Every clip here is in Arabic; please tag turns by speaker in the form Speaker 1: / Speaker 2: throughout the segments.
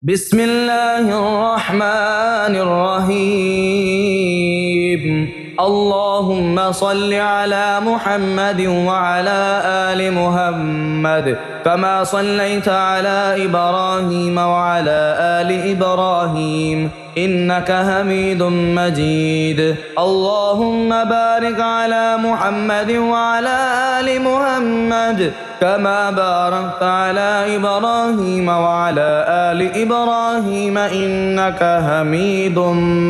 Speaker 1: بسم الله الرحمن الرحيم. اللهم صل على محمد وعلى آل محمد كما صليت على إبراهيم وعلى آل إبراهيم إنك حميد مجيد. اللهم بارك على محمد وعلى آل محمد كما باركت على إبراهيم وعلى آل إبراهيم إنك حميد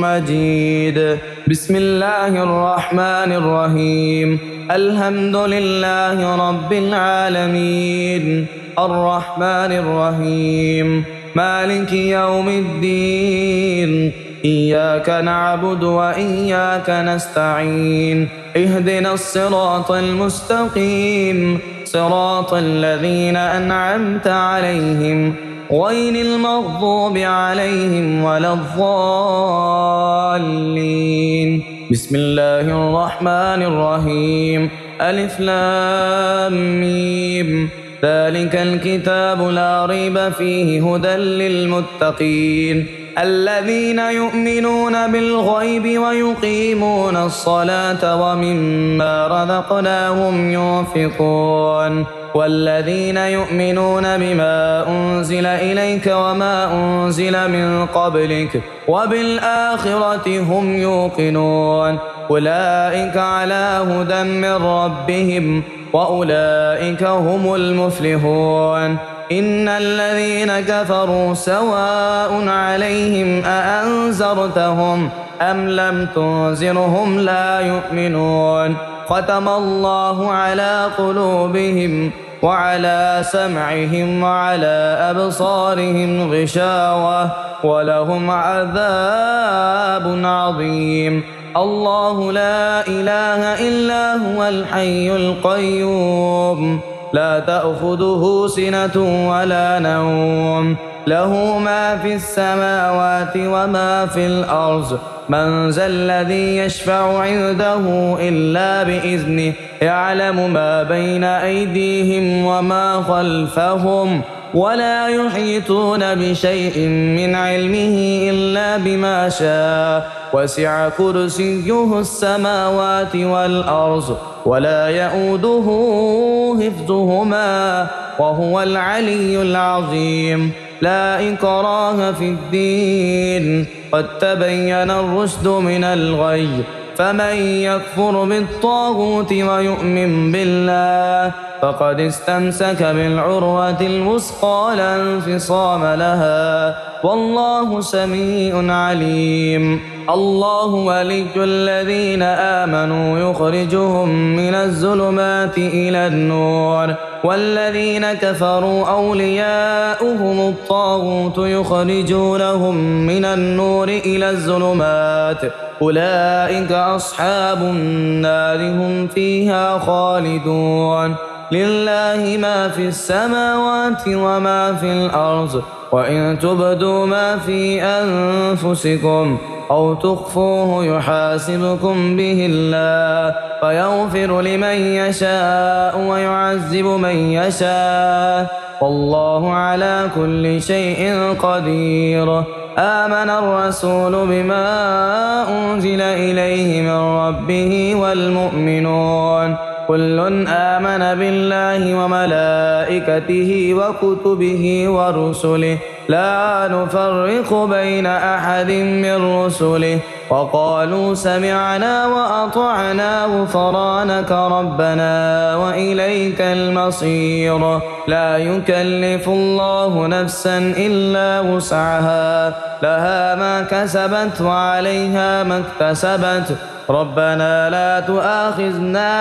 Speaker 1: مجيد. بسم الله الرحمن الرحيم. الحمد لله رب العالمين الرحمن الرحيم مالك يوم الدين. إياك نعبد وإياك نستعين. اهدنا الصراط المستقيم صراط الذين أنعمت عليهم غير المغضوب عليهم ولا الضالين. بسم الله الرحمن الرحيم. ألف لام ميم. ذلك الكتاب لا ريب فيه هدى للمتقين الذين يؤمنون بالغيب ويقيمون الصلاة ومما رزقناهم ينفقون والذين يؤمنون بما أنزل إليك وما أنزل من قبلك وبالآخرة هم يوقنون أولئك على هدى من ربهم وأولئك هم المفلحون. إن الذين كفروا سواء عليهم أأنذرتهم أم لم تنذرهم لا يؤمنون. ختم الله على قلوبهم وعلى سمعهم وعلى أبصارهم غشاوة ولهم عذاب عظيم. الله لا إله إلا هو الحي القيوم لا تأخذه سنة ولا نوم له ما في السماوات وما في الأرض. من ذا الذي يشفع عنده إلا بإذنه يعلم ما بين أيديهم وما خلفهم ولا يحيطون بشيء من علمه إلا بما شاء. وسع كرسيه السماوات والأرض ولا يؤوده حفظهما وهو العلي العظيم. لا إكراه في الدين قد تبين الرشد من الغي. فمن يكفر بالطاغوت ويؤمن بالله فقد استمسك بالعروة الوثقى لا انفصام لها والله سميع عليم. الله ولي الذين آمنوا يخرجهم من الظلمات إلى النور والذين كفروا أولياؤهم الطاغوت يخرجونهم من النور إلى الظلمات أولئك أصحاب النار هم فيها خالدون. لله ما في السماوات وما في الأرض وإن تبدوا ما في أنفسكم أو تخفوه يحاسبكم به الله فيغفر لمن يشاء ويعذب من يشاء والله على كل شيء قدير. آمن الرسول بما أنزل إليه من ربه والمؤمنون كل آمن بالله وملائكته وكتبه ورسله لا نفرق بين أحد من رسله وقالوا سمعنا وأطعنا غفرانك ربنا وإليك المصير. لا يكلف الله نفسا إلا وسعها لها ما كسبت وعليها ما اكتسبت. ربنا لا تؤاخذنا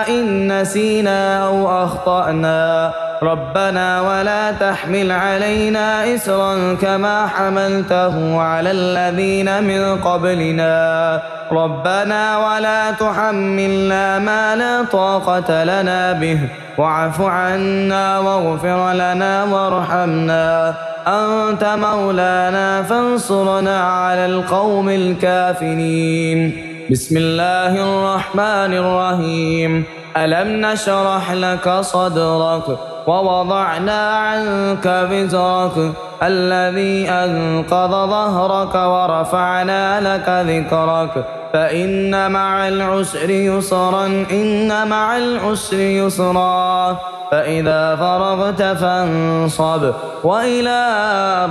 Speaker 1: إن نسينا أو أخطأنا ربنا ولا تحمل علينا إسرا كما حملته على الذين من قبلنا ربنا ولا تحملنا ما لا طاقة لنا به واعف عنا واغفر لنا وارحمنا أنت مولانا فانصرنا على القوم الكافرين. بسم الله الرحمن الرحيم. ألم نشرح لك صدرك ووضعنا عنك وزرك الذي أنقض ظهرك ورفعنا لك ذكرك فإن مع العسر يسرا إن مع العسر يسرا فإذا فرغت فانصب وإلى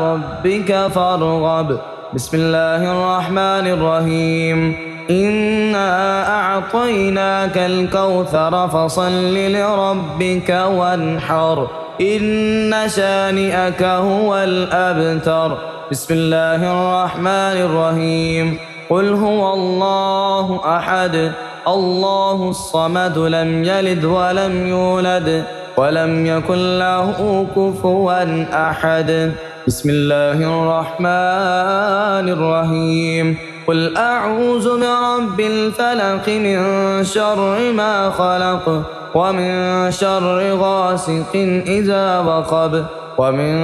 Speaker 1: ربك فارغب. بسم الله الرحمن الرحيم. إنا أعطيناك الكوثر فصل لربك وانحر إن شانئك هو الأبتر. بسم الله الرحمن الرحيم. قل هو الله أحد الله الصمد لم يلد ولم يولد ولم يكن له كفوا أحد. بسم الله الرحمن الرحيم. قل أعوذ برب الفلق من شر ما خلق ومن شر غاسق إذا وقب ومن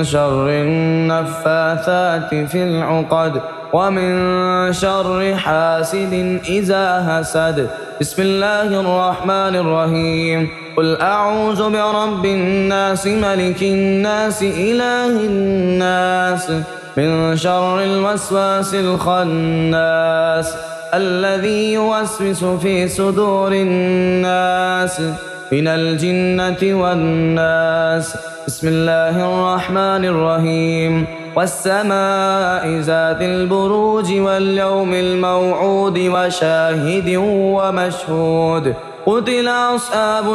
Speaker 1: شر النفاثات في العقد ومن شر حاسد إذا حسد. بسم الله الرحمن الرحيم. قل أعوذ برب الناس ملك الناس إله الناس من شر الوسواس الخناس الذي يوسوس في صدور الناس من الجنة والناس. بسم الله الرحمن الرحيم. والسماء ذات البروج واليوم الموعود وشاهد ومشهود. قتل أصحاب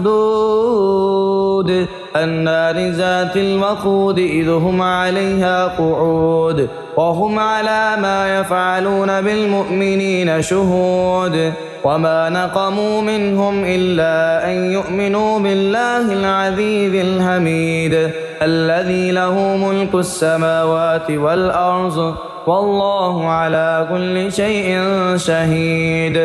Speaker 1: الأخدود النار ذات الوقود إذ هم عليها قعود وهم على ما يفعلون بالمؤمنين شهود. وما نقموا منهم إلا أن يؤمنوا بالله العزيز الحميد الذي له ملك السماوات والأرض والله على كل شيء شهيد.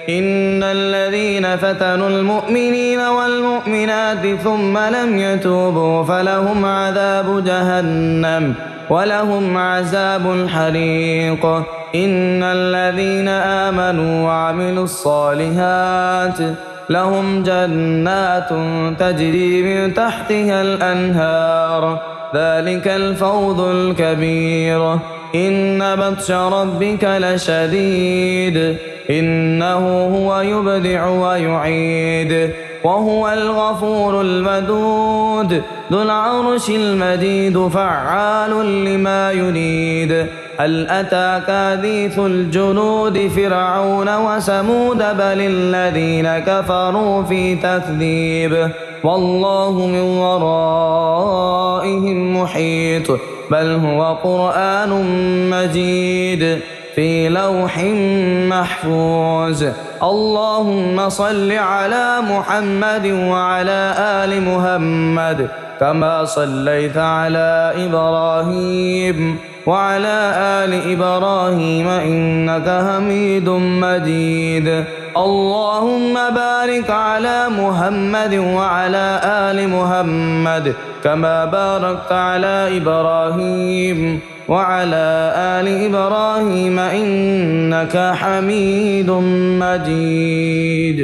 Speaker 1: إن الذين فتنوا المؤمنين والمؤمنات ثم لم يتوبوا فلهم عذاب جهنم ولهم عذاب الحريق. إن الذين آمنوا وعملوا الصالحات لهم جنات تجري من تحتها الأنهار ذلك الفوز الكبير. إن بطش ربك لشديد إنه هو يبدع ويعيد وهو الغفور الودود ذو العرش المجيد فعال لما يريد. هل أتاك حديث الجنود فرعون وثمود بل الذين كفروا في تكذيب والله من ورائهم محيط بل هو قرآن مجيد في لوح محفوظ. اللهم صل على محمد وعلى آل محمد كما صليت على إبراهيم وعلى آل إبراهيم إنك حميد مجيد. اللهم بارك على محمد وعلى آل محمد كما باركت على إبراهيم وعلى آل إبراهيم إنك حميد مجيد.